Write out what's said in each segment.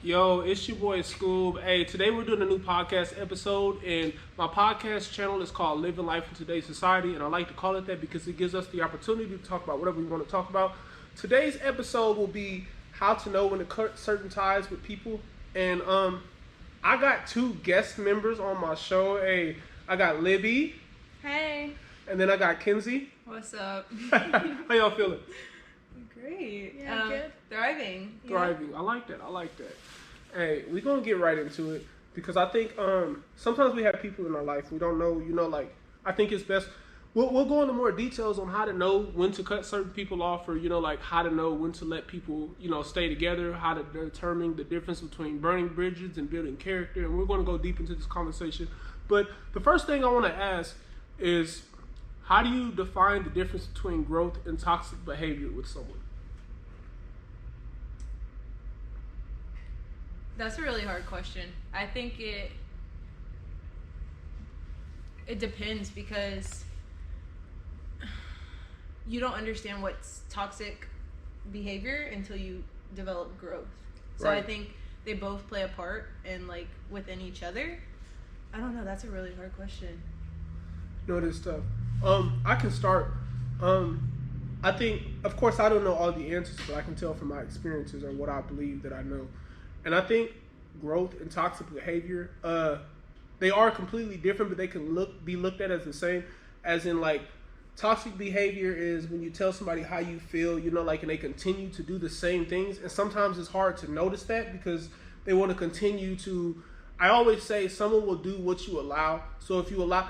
Yo, it's your boy Scoob. Hey, today we're doing a new podcast episode, and my podcast channel is called Living Life in Today's Society, and I like to call it that because it gives us the opportunity to talk about whatever we want to talk about. Today's episode will be how to know when to cut certain ties with people, and I got two guest members on my show. Hey, I got Libby, Hey. and then I got Kenzie. What's up? How y'all feeling? Great. Yeah, good. Thriving. Thriving. I like that. Hey, we're gonna get right into it because I think sometimes we have people in our life we don't know, like I think it's best we'll go into more details on how to know when to cut certain people off, or like how to know when to let people, stay together, how to determine the difference between burning bridges and building character, and we're gonna go deep into this conversation. But the first thing I wanna ask is, how do you define the difference between growth and toxic behavior with someone? That's a really hard question. I think it depends, because you don't understand what's toxic behavior until you develop growth. So Right. I think they both play a part in, like, within each other. I don't know. That's a really hard question. No, this stuff. I can start. I think, of course, I don't know all the answers, but I can tell from my experiences or what I believe that I know. And I think growth and toxic behavior, they are completely different, but they can be looked at as the same. As in, like, toxic behavior is when you tell somebody how you feel, and they continue to do the same things. And sometimes it's hard to notice that because they want to continue to. I always say someone will do what you allow. So if you allow,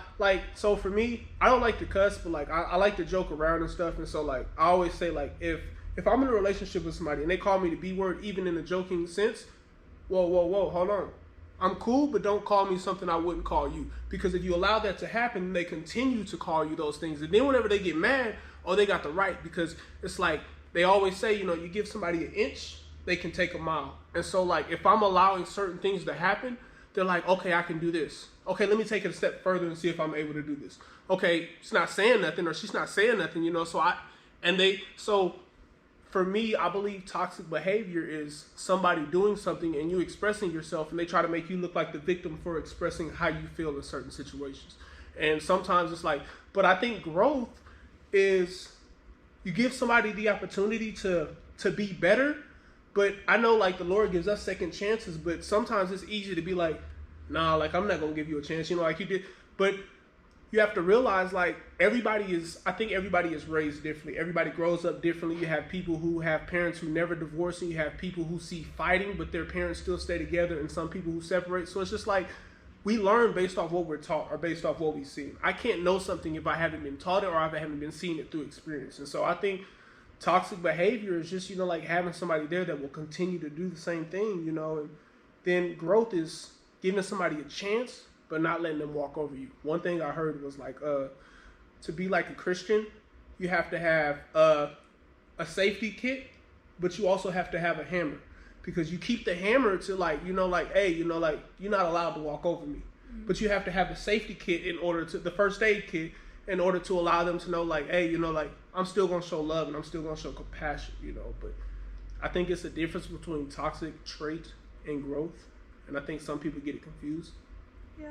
so for me, I don't like to cuss, but I like to joke around and stuff. And so I always say, if I'm in a relationship with somebody and they call me the B word, even in a joking sense, whoa, hold on. I'm cool, but don't call me something I wouldn't call you. Because if you allow that to happen, they continue to call you those things. And then whenever they get mad, they got the right. Because it's like they always say, you give somebody an inch, they can take a mile. And so if I'm allowing certain things to happen, they're like, okay, I can do this. Okay, let me take it a step further and see if I'm able to do this. Okay, she's not saying nothing, or she's not saying nothing, so for me, I believe toxic behavior is somebody doing something and you expressing yourself, and they try to make you look like the victim for expressing how you feel in certain situations. And sometimes it's but I think growth is you give somebody the opportunity to be better. But I know the Lord gives us second chances, but sometimes it's easy to be like, nah, I'm not going to give you a chance, like you did. But you have to realize I think everybody is raised differently. Everybody grows up differently. You have people who have parents who never divorce, and you have people who see fighting, but their parents still stay together, and some people who separate. So it's just we learn based off what we're taught or based off what we see. I can't know something if I haven't been taught it or if I haven't been seeing it through experience. And so I think toxic behavior is just, having somebody there that will continue to do the same thing, and then growth is giving somebody a chance, but not letting them walk over you. One thing I heard was to be like a Christian, you have to have a safety kit, but you also have to have a hammer, because you keep the hammer to hey, you're not allowed to walk over me. Mm-hmm. But you have to have the safety kit the first aid kit, in order to allow them to know, hey, I'm still going to show love and I'm still going to show compassion, But I think it's a difference between toxic trait and growth. And I think some people get it confused. Yeah.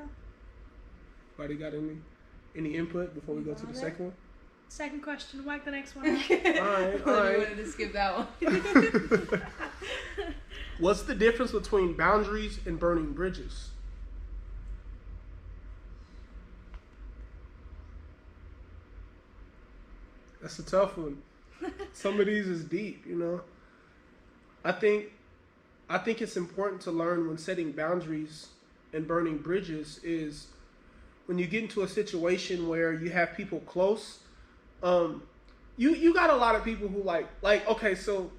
Anybody got any input before we go to the second one? Second question. Whack the next one. All right. You wanted to skip that one. What's the difference between boundaries and burning bridges? That's a tough one. Some of these is deep, I think it's important to learn when setting boundaries and burning bridges is when you get into a situation where you have people close. You got a lot of people who okay, so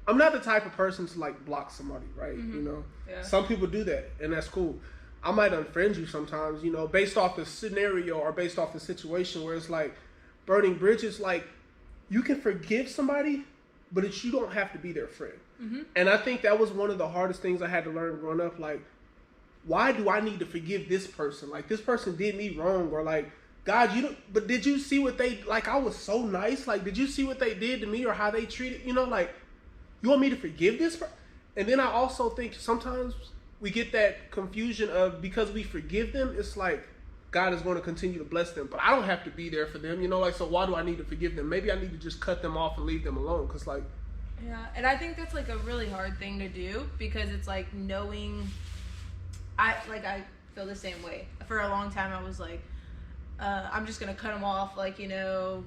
I'm not the type of person to block somebody, right? Mm-hmm. Yeah. Some people do that, and that's cool. I might unfriend you sometimes, based off the scenario or based off the situation, where it's burning bridges, you can forgive somebody, but you don't have to be their friend. Mm-hmm. And I think that was one of the hardest things I had to learn growing up. Why do I need to forgive this person? This person did me wrong, or God, but did you see what they, I was so nice. Did you see what they did to me or how they treated, you want me to forgive this person? And then I also think sometimes we get that confusion of because we forgive them, it's like God is going to continue to bless them. But I don't have to be there for them, you know, like, so why do I need to forgive them? Maybe I need to just cut them off and leave them alone. Because, like, Yeah, and I think that's like a really hard thing to do because it's like knowing. I feel the same way. For a long time, I was like, I'm just gonna cut them off, like, you know,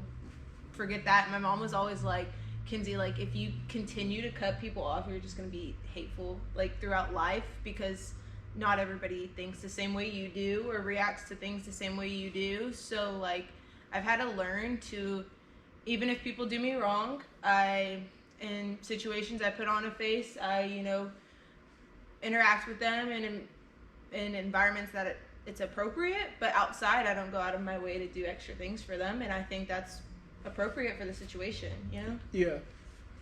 forget that. And my mom was always like, Kinsey, like, if you continue to cut people off, you're just gonna be hateful, like, throughout life because not everybody thinks the same way you do or reacts to things the same way you do. So, like, I've had to learn to, even if people do me wrong, in situations I put on a face, I, you know, interact with them in environments that it's appropriate, but outside I don't go out of my way to do extra things for them, and I think that's appropriate for the situation, you know? yeah.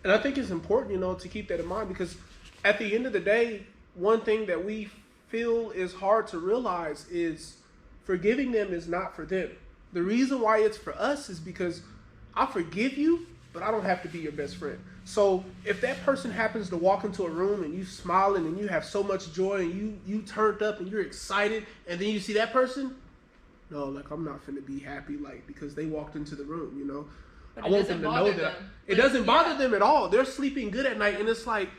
And I think it's important, you know, to keep that in mind because at the end of the day, one thing that we feel is hard to realize is forgiving them is not for them. The reason why it's for us is because I forgive you, but I don't have to be your best friend. So if that person happens to walk into a room and you smiling and you have so much joy and you turned up and you're excited and then you see that person, no, like, I'm not finna be happy, like, because they walked into the room, you know. But I it want doesn't them to know bother that them. it doesn't bother them at all. They're sleeping good at night and it's like,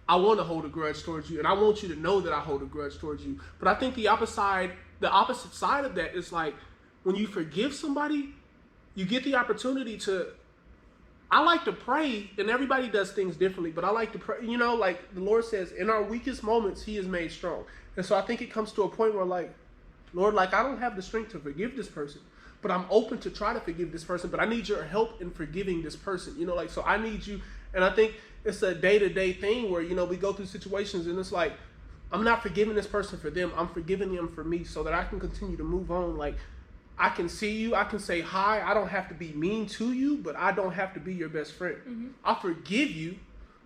I want to hold a grudge towards you and I want you to know that I hold a grudge towards you. But I think the opposite side of that is like when you forgive somebody, you get the opportunity to, I like to pray, and everybody does things differently, but I like to pray, you know, like the Lord says, in our weakest moments, He is made strong. And so I think it comes to a point where, like, Lord, like, I don't have the strength to forgive this person, but I'm open to try to forgive this person, but I need your help in forgiving this person, you know, like, so I need you. And I think it's a day-to-day thing where, you know, we go through situations and it's like, I'm not forgiving this person for them, I'm forgiving them for me so that I can continue to move on. Like, I can see you, I can say hi, I don't have to be mean to you, but I don't have to be your best friend. Mm-hmm. I forgive you,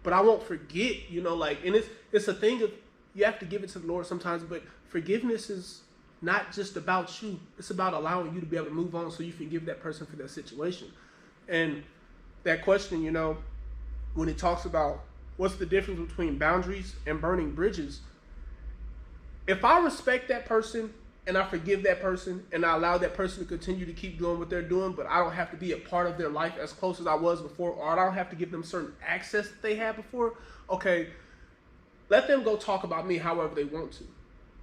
but I won't forget, you know, like, and it's a thing of, you have to give it to the Lord sometimes, but forgiveness is not just about you. It's about allowing you to be able to move on so you forgive that person for that situation. And that question, you know, when it talks about what's the difference between boundaries and burning bridges, if I respect that person and I forgive that person and I allow that person to continue to keep doing what they're doing, but I don't have to be a part of their life as close as I was before, or I don't have to give them certain access that they had before, okay, let them go talk about me however they want to.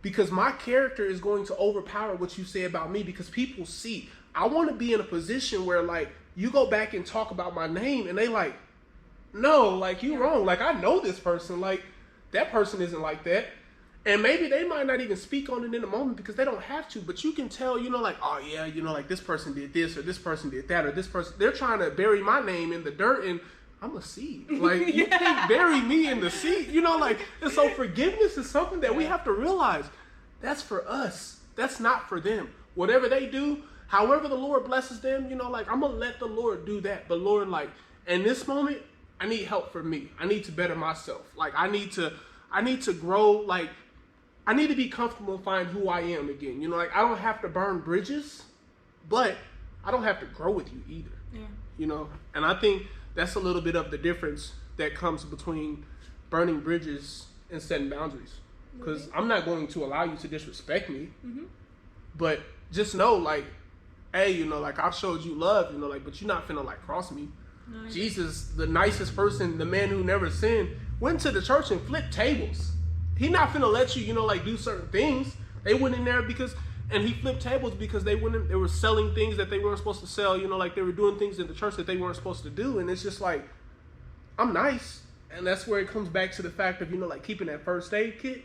Because my character is going to overpower what you say about me because people see. I want to be in a position where, like, you go back and talk about my name and they like, no, like, you wrong. Like, I know this person. Like, that person isn't like that. And maybe they might not even speak on it in the moment because they don't have to, but you can tell, you know, like, oh yeah, you know, like, this person did this or this person did that or this person, they're trying to bury my name in the dirt and I'm a seed. Like, you can't bury me in the seed, you know, like, and so forgiveness is something that we have to realize. That's for us. That's not for them. Whatever they do, however the Lord blesses them, you know, like, I'm going to let the Lord do that. But Lord, like, in this moment, I need help for me. I need to better myself. Like, I need to grow, like, I need to be comfortable and find who I am again. You know, like, I don't have to burn bridges, but I don't have to grow with you either. Yeah. You know, and I think that's a little bit of the difference that comes between burning bridges and setting boundaries. Because I'm not going to allow you to disrespect me. Mm-hmm. But just know, like, hey, you know, like, I've showed you love, you know, like, but you're not finna, like, cross me. No, Jesus, the nicest person, the man who never sinned, went to the church and flipped tables. He not finna let you, you know, like, do certain things. They went in there and he flipped tables because they were selling things that they weren't supposed to sell, you know, like, they were doing things in the church that they weren't supposed to do. And it's just like, I'm nice. And that's where it comes back to the fact of, you know, like, keeping that first aid kit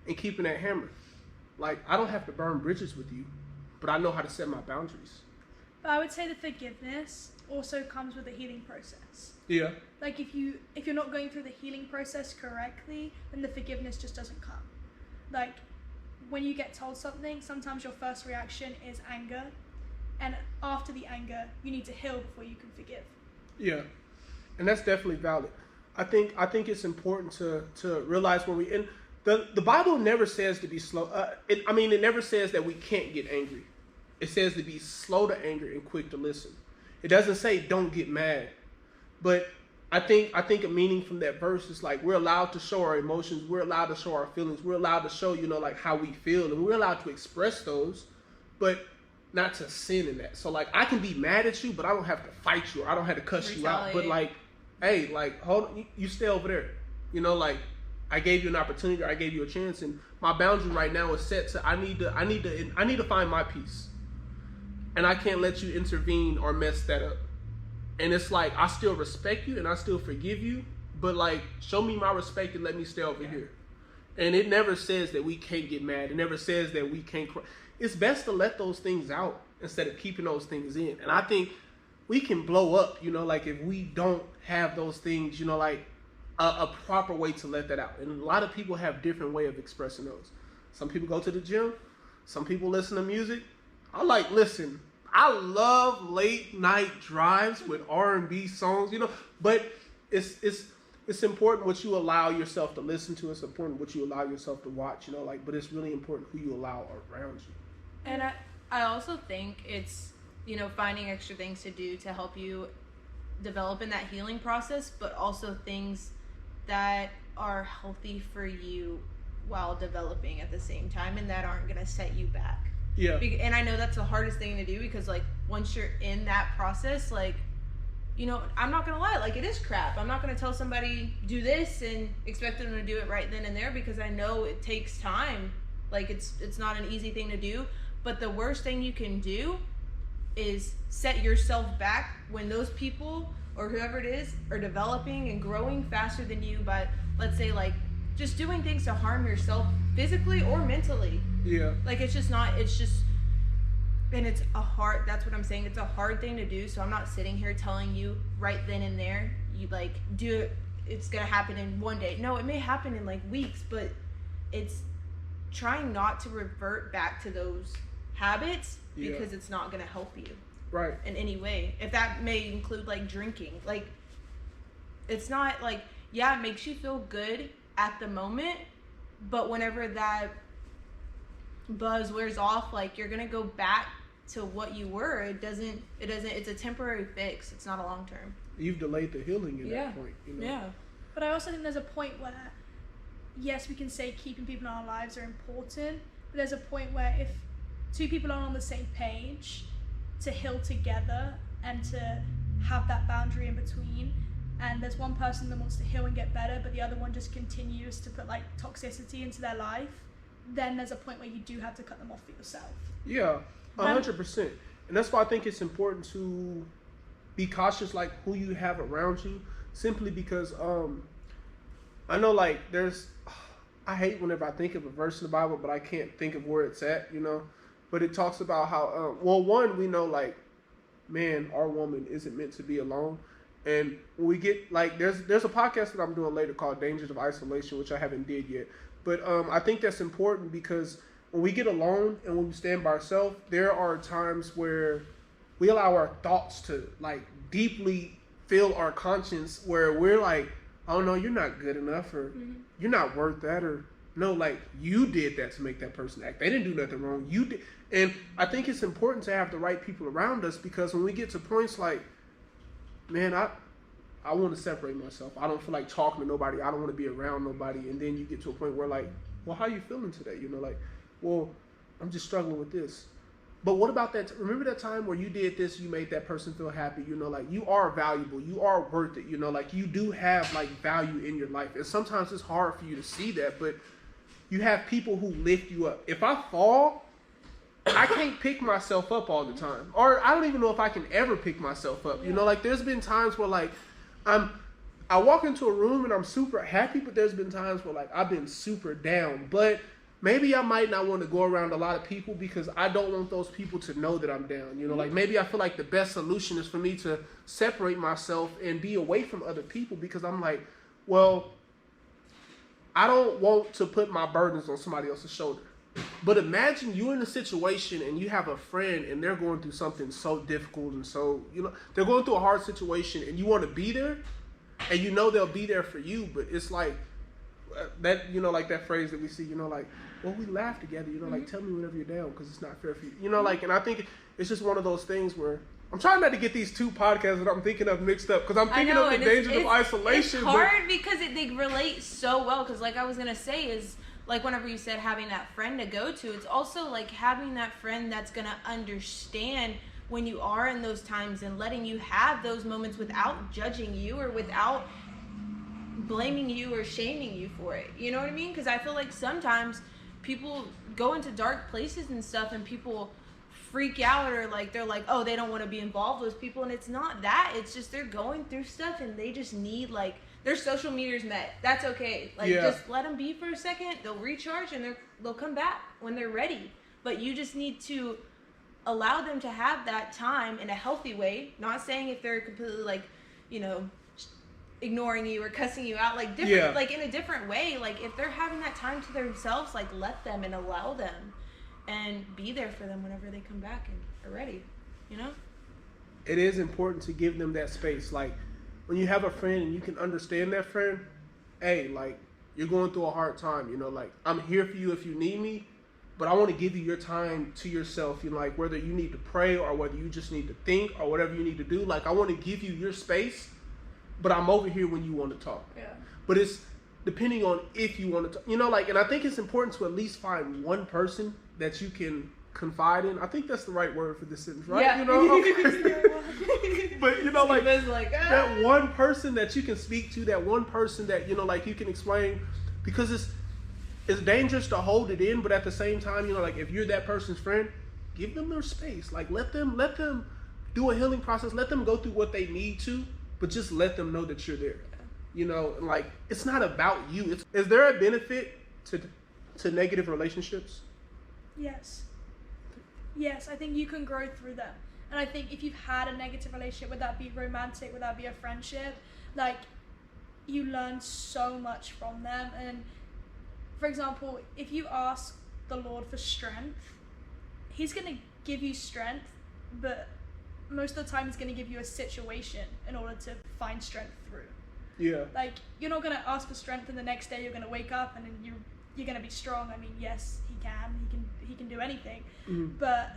and keeping that hammer. Like, I don't have to burn bridges with you, but I know how to set my boundaries. But I would say the forgiveness also comes with a healing process. Yeah. Like, if you're not going through the healing process correctly, then the forgiveness just doesn't come. Like, when you get told something, sometimes your first reaction is anger, and after the anger, you need to heal before you can forgive. Yeah, and that's definitely valid. I think it's important to realize when we, and the Bible never says to be slow. It never says that we can't get angry. It says to be slow to anger and quick to listen. It doesn't say don't get mad, but I think a meaning from that verse is like we're allowed to show our emotions, we're allowed to show our feelings, we're allowed to show, like how we feel, and we're allowed to express those, but not to sin in that. So like I can be mad at you, but I don't have to fight you, or I don't have to cuss you out. But like, hey, like hold on, you stay over there. Like I gave you an opportunity, or I gave you a chance, and my boundary right now is set to I need to find my peace, and I can't let you intervene or mess that up. And it's like, I still respect you and I still forgive you, but like, show me my respect and let me stay over here. And it never says that we can't get mad. It never says that we can't cry. It's best to let those things out instead of keeping those things in. And I think we can blow up, like if we don't have those things, like a proper way to let that out. And a lot of people have different way of expressing those. Some people go to the gym. Some people listen to music. I love late night drives with R&B songs, but it's important what you allow yourself to listen to. It's important what you allow yourself to watch, but it's really important who you allow around you. And I also think it's, finding extra things to do to help you develop in that healing process, but also things that are healthy for you while developing at the same time and that aren't going to set you back. Yeah. And I know that's the hardest thing to do because, like, once you're in that process, like, I'm not going to lie, like, it is crap. I'm not going to tell somebody, do this and expect them to do it right then and there because I know it takes time. Like, it's not an easy thing to do. But the worst thing you can do is set yourself back when those people or whoever it is are developing and growing faster than you by, let's say, like, just doing things to harm yourself physically or mentally. Yeah. Like, and it's that's what I'm saying. It's a hard thing to do. So I'm not sitting here telling you right then and there, you like do it. It's going to happen in one day. No, it may happen in like weeks, but it's trying not to revert back to those habits because it's not going to help you. Right. In any way. If that may include like drinking, like it's not like, it makes you feel good at the moment, but whenever that buzz wears off, like you're gonna go back to what you were. It's a temporary fix. It's not a long term. You've delayed the healing in that point. Yeah. But I also think there's a point where, yes, we can say keeping people in our lives are important, but there's a point where if two people aren't on the same page to heal together and to have that boundary in between, and there's one person that wants to heal and get better, but the other one just continues to put like toxicity into their life, then there's a point where you do have to cut them off for yourself. Yeah, 100%. And that's why I think it's important to be cautious, like who you have around you, simply because I know like I hate whenever I think of a verse in the Bible, but I can't think of where it's at, but it talks about how, one, we know like, man or woman isn't meant to be alone. And when we get like, there's a podcast that I'm doing later called Dangers of Isolation, which I haven't did yet. But I think that's important because when we get alone and when we stand by ourselves, there are times where we allow our thoughts to like deeply fill our conscience, where we're like, oh no, you're not good enough, or you're not worth that, or no, like you did that to make that person act. They didn't do nothing wrong. You did. And I think it's important to have the right people around us, because when we get to points like, man, I want to separate myself. I don't feel like talking to nobody. I don't want to be around nobody. And then you get to a point where like, well, how are you feeling today? Like, well, I'm just struggling with this. But what about that? Remember that time where you did this, you made that person feel happy, like you are valuable, you are worth it, like you do have like value in your life. And sometimes it's hard for you to see that, but you have people who lift you up. If I fall, I can't pick myself up all the time. Or I don't even know if I can ever pick myself up. Like there's been times where like I walk into a room and I'm super happy, but there's been times where like I've been super down. But maybe I might not want to go around a lot of people because I don't want those people to know that I'm down. Like maybe I feel like the best solution is for me to separate myself and be away from other people, because I'm like, well, I don't want to put my burdens on somebody else's shoulder. But imagine you're in a situation and you have a friend and they're going through something so difficult and so, they're going through a hard situation and you want to be there and they'll be there for you. But it's like that, like that phrase that we see, like, well, we laugh together, like, tell me whenever you're down because it's not fair for you. Like, and I think it's just one of those things where I'm trying not to get these two podcasts that I'm thinking of mixed up because I'm thinking of the dangers of isolation. It's hard because they relate so well. Because like I was gonna say is like whenever you said having that friend to go to, it's also like having that friend that's gonna understand when you are in those times and letting you have those moments without judging you or without blaming you or shaming you for it. You know what I mean? Because I feel like sometimes people go into dark places and stuff and people freak out or like they're like, oh, they don't want to be involved with people, and it's not that. It's just they're going through stuff and they just need like their social meters met. That's okay. Like just let them be for a second. They'll recharge and they'll come back when they're ready. But you just need to allow them to have that time in a healthy way. Not saying if they're completely like, you know, ignoring you or cussing you out, like different, like in a different way. Like if they're having that time to themselves, like let them and allow them. And be there for them whenever they come back and are ready, you know? It is important to give them that space. Like, when you have a friend and you can understand that friend, hey, like, you're going through a hard time, you know? Like, I'm here for you if you need me, but I want to give you your time to yourself, you know? Like, whether you need to pray or whether you just need to think or whatever you need to do. Like, I want to give you your space, but I'm over here when you want to talk. Yeah. But it's depending on if you want to talk. You know, like, and I think it's important to at least find one person that you can confide in. I think that's the right word for this sentence, right? Yeah. You know, but you know, like that one person that you can speak to, that one person that, you know, like you can explain, because it's dangerous to hold it in, but at the same time, you know, like if you're that person's friend, give them their space. Like let them do a healing process. Let them go through what they need to, but just let them know that you're there. You know, like it's not about you. Is there a benefit to negative relationships? Yes, I think you can grow through them. And I think if you've had a negative relationship, would that be romantic, would that be a friendship, like you learn so much from them. And for example, if you ask the Lord for strength, he's going to give you strength, but most of the time he's going to give you a situation in order to find strength through. Yeah. Like you're not going to ask for strength and the next day you're going to wake up and then you're going to be strong. I mean, yes, he can do anything. Mm-hmm. But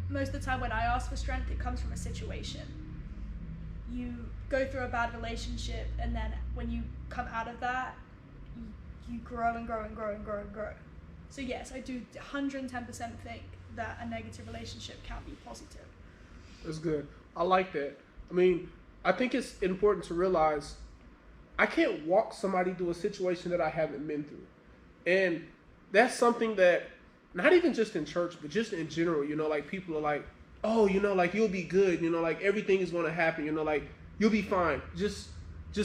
most of the time when I ask for strength, it comes from a situation. You go through a bad relationship, and then when you come out of that, you grow and grow and grow and grow and grow. So yes, I do 110% think that a negative relationship can be positive. That's good. I like that. I mean, I think it's important to realize I can't walk somebody through a situation that I haven't been through. And that's something that, not even just in church, but just in general, you know, like people are like, oh, you know, like you'll be good, you know, like everything is going to happen, you know, like you'll be fine. Just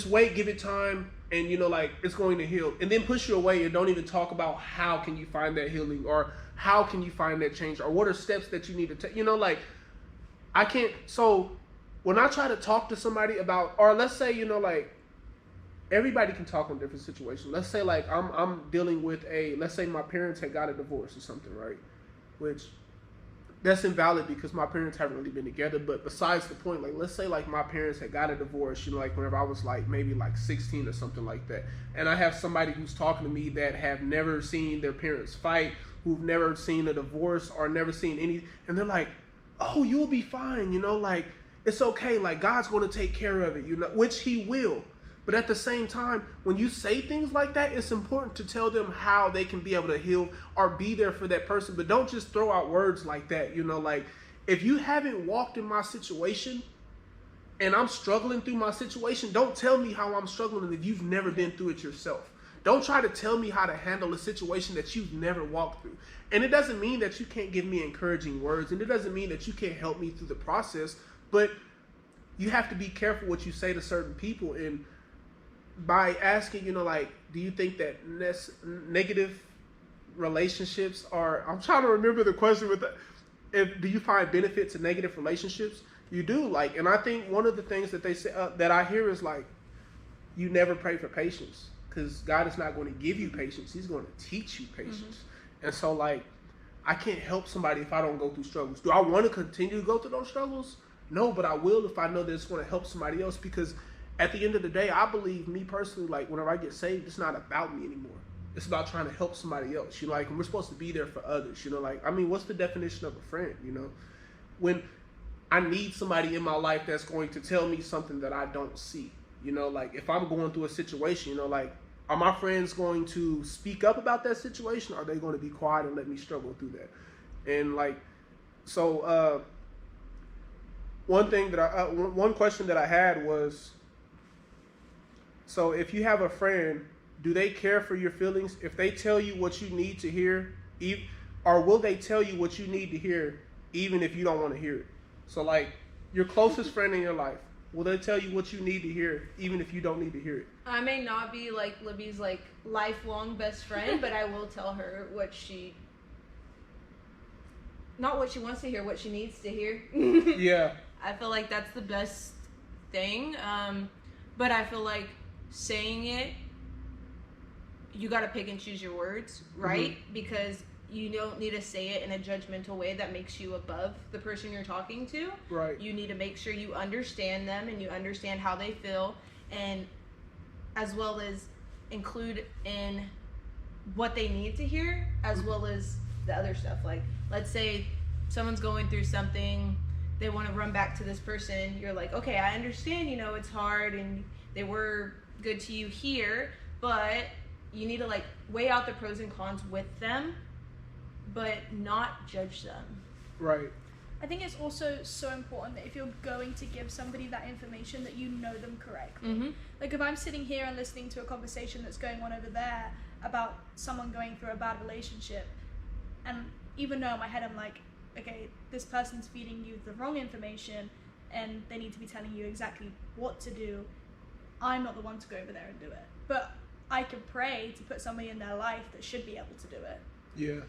wait, give it time, and you know, like it's going to heal. And then push you away and don't even talk about how can you find that healing or how can you find that change or what are steps that you need to take. You know, like I can't. So when I try to talk to somebody about, or let's say, you know, like everybody can talk on different situations. Let's say like I'm dealing with let's say my parents had got a divorce or something, right? Which that's invalid because my parents haven't really been together. But besides the point, like let's say like my parents had got a divorce, you know, like whenever I was like maybe like 16 or something like that. And I have somebody who's talking to me that have never seen their parents fight, who've never seen a divorce or never seen any, and they're like, oh, you'll be fine, you know, like it's okay, like God's going to take care of it, you know, which he will. But at the same time, when you say things like that, it's important to tell them how they can be able to heal or be there for that person. But don't just throw out words like that. You know, like if you haven't walked in my situation and I'm struggling through my situation, don't tell me how I'm struggling if you've never been through it yourself. Don't try to tell me how to handle a situation that you've never walked through. And it doesn't mean that you can't give me encouraging words. And it doesn't mean that you can't help me through the process. But you have to be careful what you say to certain people. And by asking, you know, like, do you think that negative relationships are, I'm trying to remember the question with do you find benefit to negative relationships? You do, like, and I think one of the things that they say that I hear is like, you never pray for patience because God is not going to give you patience. He's going to teach you patience. Mm-hmm. And so like, I can't help somebody if I don't go through struggles. Do I want to continue to go through those struggles? No, but I will if I know that it's going to help somebody else, because at the end of the day, I believe, me personally, like whenever I get saved, it's not about me anymore. It's about trying to help somebody else. You know, like, and we're supposed to be there for others. You know, like, I mean, what's the definition of a friend? You know, when I need somebody in my life that's going to tell me something that I don't see. You know, like if I'm going through a situation, you know, like are my friends going to speak up about that situation? Or are they going to be quiet and let me struggle through that? And like, so one thing that one question that I had was, so if you have a friend, do they care for your feelings? If they tell you what you need to hear, or will they tell you what you need to hear even if you don't want to hear it? So like your closest friend in your life, will they tell you what you need to hear even if you don't need to hear it? I may not be like Libby's like lifelong best friend, but I will tell her not what she wants to hear, what she needs to hear. Yeah. I feel like that's the best thing. But I feel like saying it, you got to pick and choose your words, right? Mm-hmm. Because you don't need to say it in a judgmental way that makes you above the person you're talking to. Right. You need to make sure you understand them and you understand how they feel, and as well as include in what they need to hear, as well as the other stuff. Like, let's say someone's going through something, they want to run back to this person. You're like, okay, I understand, you know, it's hard and they were good to you here, but you need to like weigh out the pros and cons with them, but not judge them. Right. I think it's also so important that if you're going to give somebody that information, that you know them correctly. Mm-hmm. Like if I'm sitting here and listening to a conversation that's going on over there about someone going through a bad relationship, and even though in my head I'm like, okay, this person's feeding you the wrong information and they need to be telling you exactly what to do, I'm not the one to go over there and do it. But I could pray to put somebody in their life that should be able to do it. Yeah.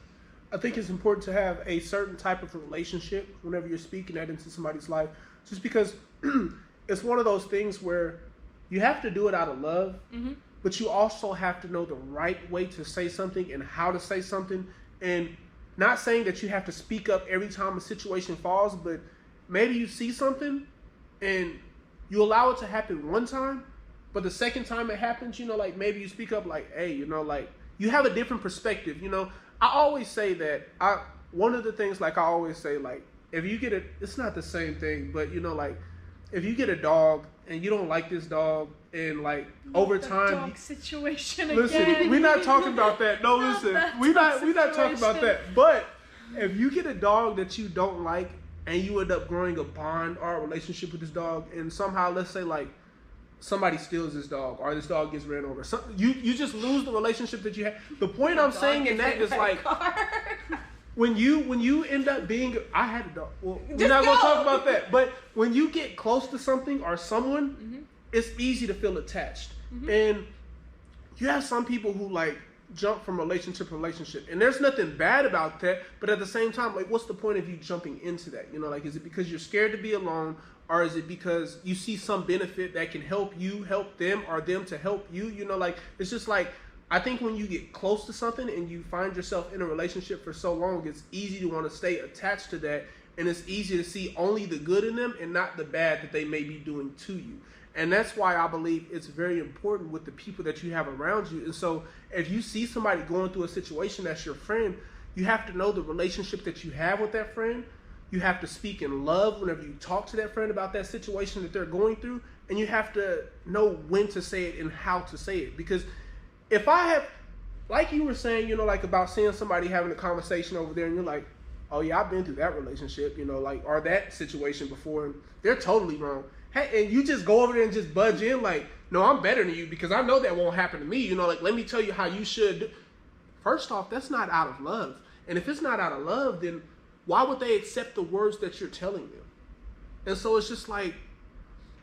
I think it's important to have a certain type of relationship whenever you're speaking that into somebody's life, just because it's one of those things where you have to do it out of love, mm-hmm. but you also have to know the right way to say something and how to say something. And not saying that you have to speak up every time a situation falls, but maybe you see something and you allow it to happen one time, but the second time it happens, you know, like maybe you speak up like, hey, you know, like you have a different perspective. You know, I always say that one of the things, like I always say, like if you get it's not the same thing, but you know, like if you get a dog and you don't like this dog, and like not over time, dog situation listen, again. We're not talking about that. No, listen, we're not talking about that. But if you get a dog that you don't like and you end up growing a bond or a relationship with this dog, and somehow, let's say like somebody steals this dog or this dog gets ran over, you just lose the relationship that you had. The point I'm saying in that is like when you end up being, I had a dog. Well, we're not gonna talk about that. But when you get close to something or someone, mm-hmm. it's easy to feel attached. Mm-hmm. And you have some people who like jump from relationship to relationship, and there's nothing bad about that. But at the same time, like, what's the point of you jumping into that? You know, like, is it because you're scared to be alone, or is it because you see some benefit that can help you help them, or them to help you? You know, like, it's just like, I think when you get close to something and you find yourself in a relationship for so long, it's easy to want to stay attached to that, and it's easy to see only the good in them and not the bad that they may be doing to you. And that's why I believe it's very important with the people that you have around you. And so if you see somebody going through a situation that's your friend, you have to know the relationship that you have with that friend. You have to speak in love whenever you talk to that friend about that situation that they're going through. And you have to know when to say it and how to say it. Because if I have, like you were saying, you know, like about seeing somebody having a conversation over there and you're like, oh yeah, I've been through that relationship, you know, like, or that situation before, and they're totally wrong. Hey, and you just go over there and just budge in like, no, I'm better than you because I know that won't happen to me. You know, like, let me tell you how you should. First off, that's not out of love. And if it's not out of love, then why would they accept the words that you're telling them? And so it's just like,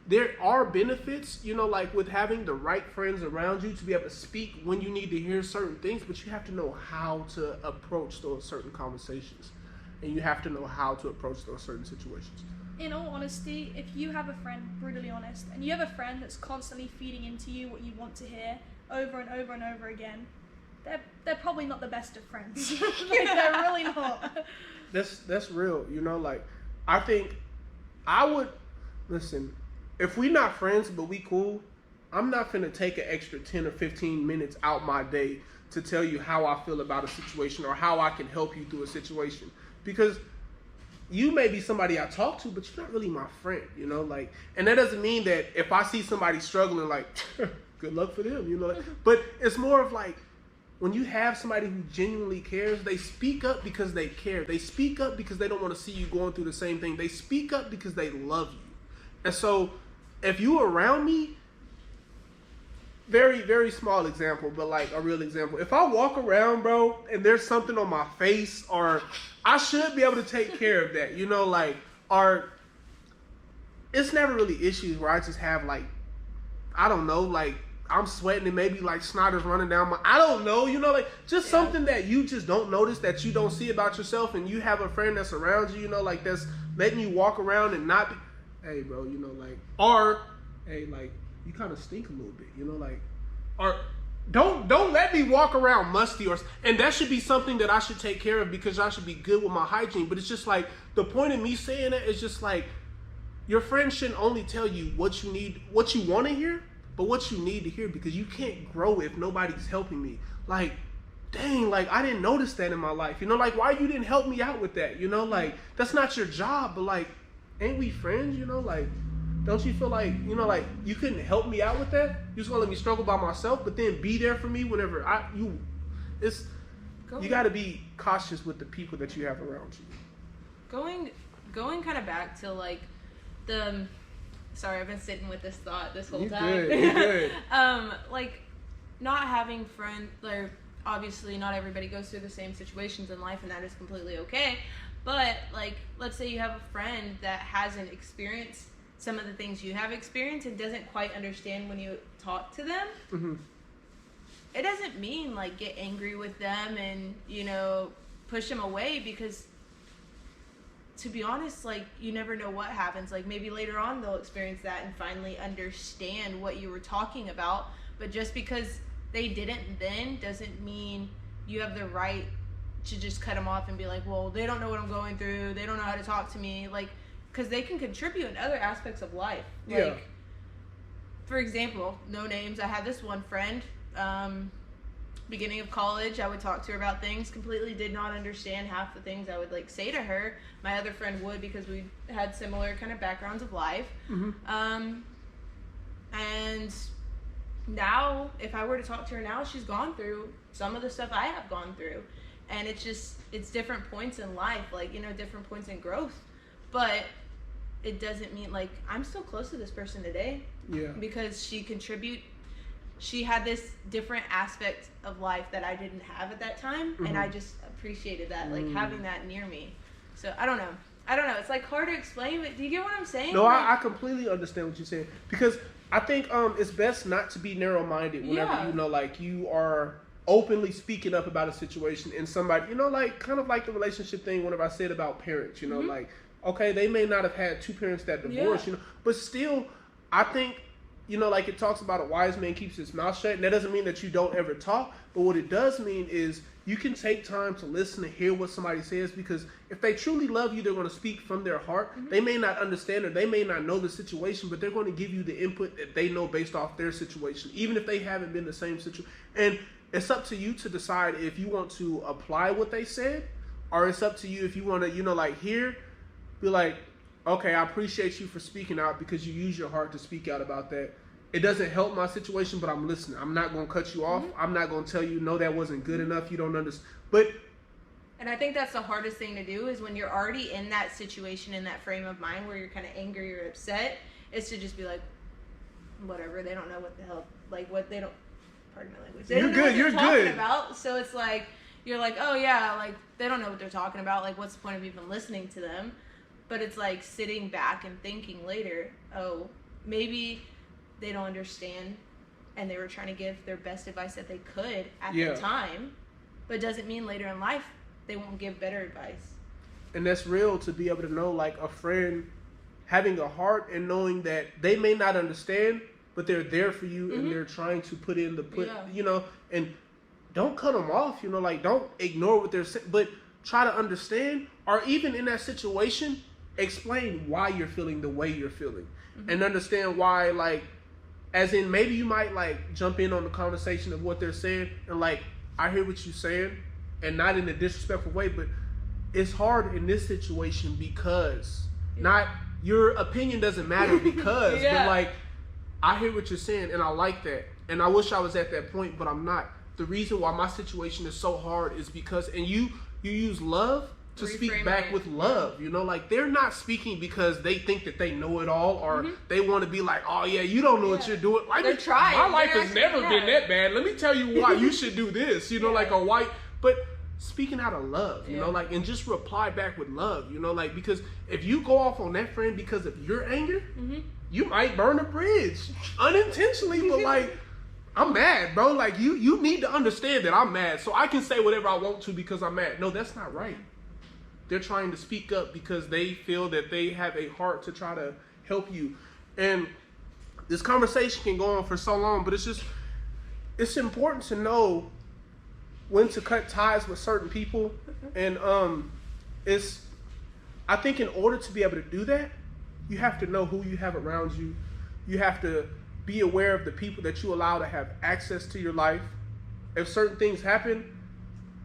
there are benefits, you know, like with having the right friends around you to be able to speak when you need to hear certain things, but you have to know how to approach those certain conversations. And you have to know how to approach those certain situations. In all honesty, if you have a friend, brutally honest, and you have a friend that's constantly feeding into you what you want to hear over and over and over again, they're probably not the best of friends. Like, they're really not. That's real, you know, like, I think I would, listen, if we not friends but we cool, I'm not finna take an extra 10 or 15 minutes out my day to tell you how I feel about a situation or how I can help you through a situation. Because you may be somebody I talk to, but you're not really my friend, you know, like, and that doesn't mean that if I see somebody struggling, like, good luck for them, you know, like, but it's more of like, when you have somebody who genuinely cares, they speak up because they care. They speak up because they don't want to see you going through the same thing. They speak up because they love you. And so, if you around me, very, very small example, but like a real example. If I walk around, bro, and there's something on my face, or I should be able to take care of that, you know, like, or it's never really issues where I just have like, I don't know, like I'm sweating and maybe like snot is running down my, I don't know, you know, like just something that you just don't notice, that you don't see about yourself, and you have a friend that's around you, you know, like that's letting you walk around and not be, hey, bro, you know, like, or hey, like, you kind of stink a little bit, you know, like, or don't let me walk around musty, or, and that should be something that I should take care of because I should be good with my hygiene. But it's just like, the point of me saying that is just like, your friend shouldn't only tell you what you need, what you want to hear, but what you need to hear, because you can't grow if nobody's helping me. Like, dang, like, I didn't notice that in my life, you know, like, why you didn't help me out with that, you know, like, that's not your job, but like, ain't we friends, you know, like, don't you feel like, you know, like, you couldn't help me out with that? You just gonna let me struggle by myself, but then be there for me whenever you got to be cautious with the people that you have around you. Going kind of back to like sorry, I've been sitting with this thought this whole time. You're good. Like, not having friends, like, obviously not everybody goes through the same situations in life, and that is completely okay. But like, let's say you have a friend that hasn't experienced some of the things you have experienced and doesn't quite understand when you talk to them. Mm-hmm. It doesn't mean like get angry with them and, you know, push them away, because to be honest, like, you never know what happens. Like, maybe later on they'll experience that and finally understand what you were talking about. But just because they didn't then doesn't mean you have the right to just cut them off and be like, well, they don't know what I'm going through, they don't know how to talk to me. Like, because they can contribute in other aspects of life. Like, yeah. For example, no names, I had this one friend, beginning of college, I would talk to her about things, completely did not understand half the things I would like say to her. My other friend would, because we had similar kind of backgrounds of life. Mm-hmm. And now, if I were to talk to her now, she's gone through some of the stuff I have gone through. And it's just, it's different points in life, like, you know, different points in growth. But it doesn't mean, like, I'm still close to this person today. Yeah. Because she had this different aspect of life that I didn't have at that time. Mm-hmm. And I just appreciated that, like, having that near me. So, I don't know. It's like hard to explain, but do you get what I'm saying? No, like, I completely understand what you're saying, because I think it's best not to be narrow-minded whenever, you know, like, you are openly speaking up about a situation, and somebody, you know, like, kind of like the relationship thing whenever I said about parents, you know, Mm-hmm. like, okay, they may not have had two parents that divorced, you know, but still, I think, you know, like, it talks about a wise man keeps his mouth shut, and that doesn't mean that you don't ever talk, but what it does mean is you can take time to listen and hear what somebody says, because if they truly love you, they're going to speak from their heart. Mm-hmm. They may not understand, or they may not know the situation, but they're going to give you the input that they know based off their situation, even if they haven't been in the same situation. And it's up to you to decide if you want to apply what they said, or it's up to you if you want to, you know, like, be like, okay, I appreciate you for speaking out, because you use your heart to speak out about that. It doesn't help my situation, but I'm listening. I'm not going to cut you off. Mm-hmm. I'm not going to tell you, no, that wasn't good enough. You don't understand. But, and I think that's the hardest thing to do, is when you're already in that situation, in that frame of mind where you're kind of angry or upset, is to just be like, whatever. They don't know what the hell, like, what they don't, pardon my language. They you're don't know good. what You're they're talking good. about. So it's like, you're like, oh yeah, like, they don't know what they're talking about. Like, what's the point of even listening to them? But it's like sitting back and thinking later, oh, maybe they don't understand, and they were trying to give their best advice that they could at the time, but it doesn't mean later in life they won't give better advice. And that's real, to be able to know, like, a friend having a heart and knowing that they may not understand, but they're there for you, mm-hmm. and they're trying to put in you know, and don't cut them off, you know, like, don't ignore what they're saying, but try to understand, or even in that situation, explain why you're feeling the way you're feeling, mm-hmm. and understand why, like, as in, maybe you might, like, jump in on the conversation of what they're saying, and, like, I hear what you're saying, and not in a disrespectful way, but it's hard in this situation because not your opinion doesn't matter because but like I hear what you're saying and I like that and I wish I was at that point but I'm not. The reason why my situation is so hard is because and you use love to speak back with love, you know, like they're not speaking because they think that they know it all or they want to be like, oh yeah, you don't know what you're doing. Like, they're trying. My life has never been that bad. Let me tell you why you should do this, you know, like a white, but speaking out of love, you know, like, and just reply back with love, you know, like, because if you go off on that friend because of your anger, you might burn a bridge unintentionally, but like, I'm mad, bro. Like, you need to understand that I'm mad, so I can say whatever I want to because I'm mad. No, that's not right. They're trying to speak up because they feel that they have a heart to try to help you. And this conversation can go on for so long, but it's important to know when to cut ties with certain people. And I think in order to be able to do that, you have to know who you have around you. You have to be aware of the people that you allow to have access to your life. If certain things happen,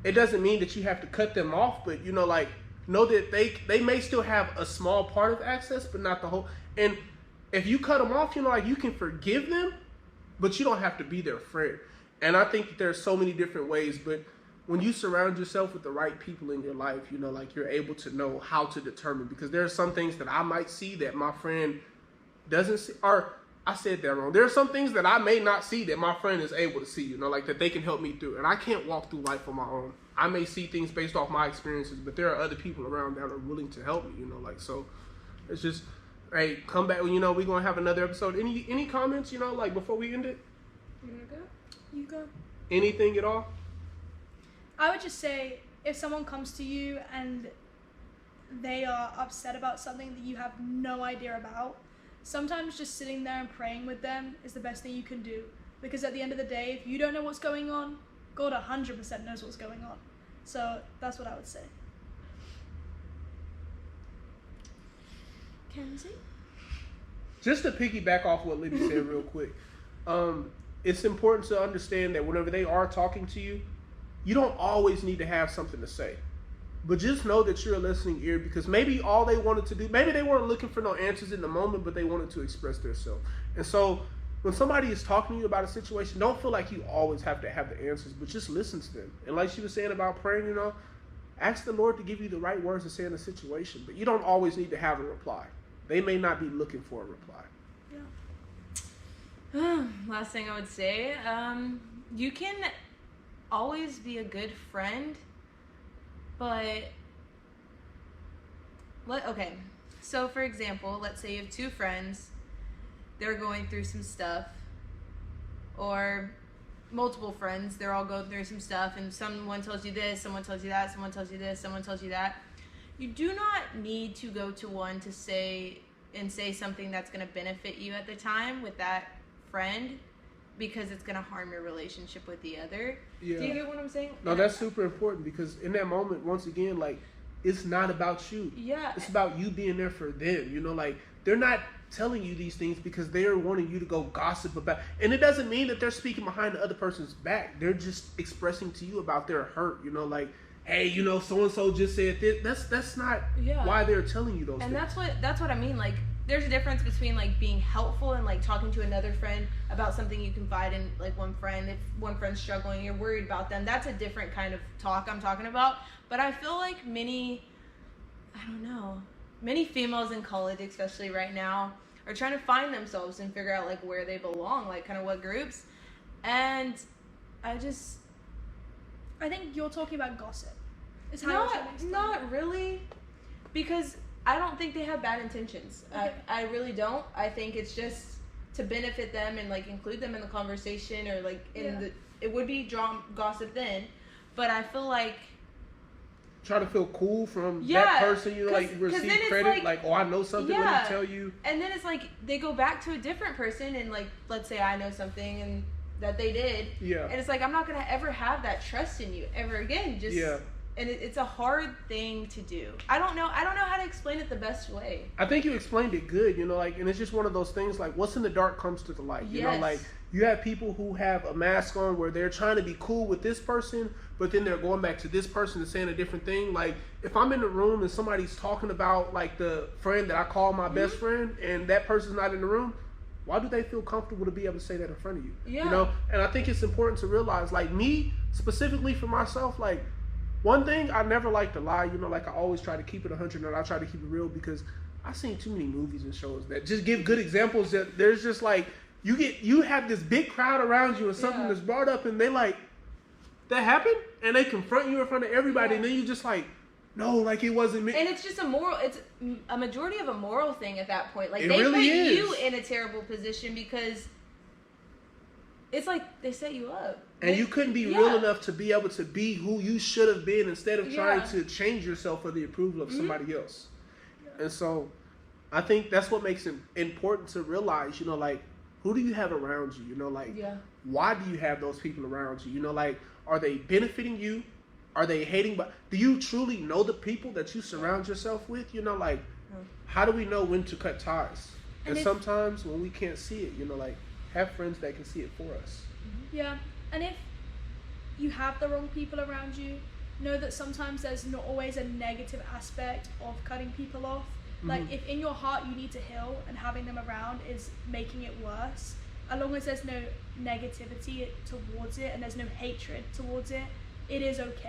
it doesn't mean that you have to cut them off, but you know, like, know that they may still have a small part of access, but not the whole. And if you cut them off, you know, like, you can forgive them, but you don't have to be their friend. And I think that there's so many different ways, but when you surround yourself with the right people in your life, you know, like, you're able to know how to determine, because there are some things that I might see that my friend doesn't see, or I said that wrong. There are some things that I may not see that my friend is able to see, you know, like, that they can help me through. And I can't walk through life on my own. I may see things based off my experiences, but there are other people around that are willing to help me, you know, like, so it's just, hey, come back, you know, we're going to have another episode. Any comments, you know, like, before we end it? You want to go? You go. Anything at all? I would just say, if someone comes to you and they are upset about something that you have no idea about, sometimes just sitting there and praying with them is the best thing you can do. Because at the end of the day, if you don't know what's going on, God 100% knows what's going on. So that's what I would say. Kenzie? Just to piggyback off what Libby said real quick, it's important to understand that whenever they are talking to you, you don't always need to have something to say. But just know that you're a listening ear, because maybe all they wanted to do, maybe they weren't looking for no answers in the moment, but they wanted to express themselves. And so when somebody is talking to you about a situation, don't feel like you always have to have the answers, but just listen to them. And like she was saying about praying, you know, ask the Lord to give you the right words to say in a situation, but you don't always need to have a reply. They may not be looking for a reply. Yeah. Last thing I would say, you can always be a good friend, but okay, so for example, let's say you have two friends, they're going through some stuff, or multiple friends, they're all going through some stuff, and someone tells you this, someone tells you that, someone tells you this, someone tells you that. You do not need to go to one to say something that's going to benefit you at the time with that friend, because it's going to harm your relationship with the other. Yeah. Do you get what I'm saying? No, that's super important, because in that moment, once again, like, it's not about you. Yeah. It's about you being there for them. You know, like, they're not telling you these things because they're wanting you to go gossip about. And it doesn't mean that they're speaking behind the other person's back. They're just expressing to you about their hurt. You know, like, hey, you know, so-and-so just said this. That's not why they're telling you those things. And that's what I mean. Like, there's a difference between, like, being helpful and, like, talking to another friend about something you confide in, like, one friend. If one friend's struggling, you're worried about them. That's a different kind of talk I'm talking about. But I feel like many females in college, especially right now, are trying to find themselves and figure out, like, where they belong, like, kind of what groups. And I think you're talking about gossip. Not really, because I don't think they have bad intentions. Okay. I really don't. I think it's just to benefit them and, like, include them in the conversation, or, like, it would be gossip then, but I feel like try to feel cool from that person, you know, like, receive credit, like, oh, I know something, let me tell you. And then it's like they go back to a different person, and, like, let's say I know something and that they did, and it's like, I'm not gonna ever have that trust in you ever again. Just and it's a hard thing to do. I don't know how to explain it the best way. I think you explained it good, you know, like, and it's just one of those things, like, what's in the dark comes to the light. You know, Yes. like, you have people who have a mask on where they're trying to be cool with this person, but then they're going back to this person and saying a different thing. Like, if I'm in the room and somebody's talking about, like, the friend that I call my best friend, and that person's not in the room, why do they feel comfortable to be able to say that in front of you? Yeah. You know, and I think it's important to realize, like, me, specifically for myself, like, one thing, I never like to lie, you know, like, I always try to keep it 100, and I try to keep it real, because I've seen too many movies and shows that just give good examples that there's just, like, you have this big crowd around you and something that's brought up, and they like, that happened? And they confront you in front of everybody, and then you just like, no, like, it wasn't me. And it's just it's a majority of a moral thing at that point. Like, It they really put is. you in a terrible position because it's like they set you up. And you couldn't be real enough to be able to be who you should have been, instead of trying to change yourself for the approval of somebody else. And so I think that's what makes it important to realize, you know, like, who do you have around you? You know, like, why do you have those people around you? You know, like, are they benefiting you? Are they hating? But do you truly know the people that you surround yourself with? You know, like, how do we know when to cut ties? And sometimes when we can't see it, you know, like, have friends that can see it for us. Yeah, and if you have the wrong people around you, know that sometimes there's not always a negative aspect of cutting people off. Like, if in your heart you need to heal and having them around is making it worse, as long as there's no negativity towards it and there's no hatred towards it, it is okay.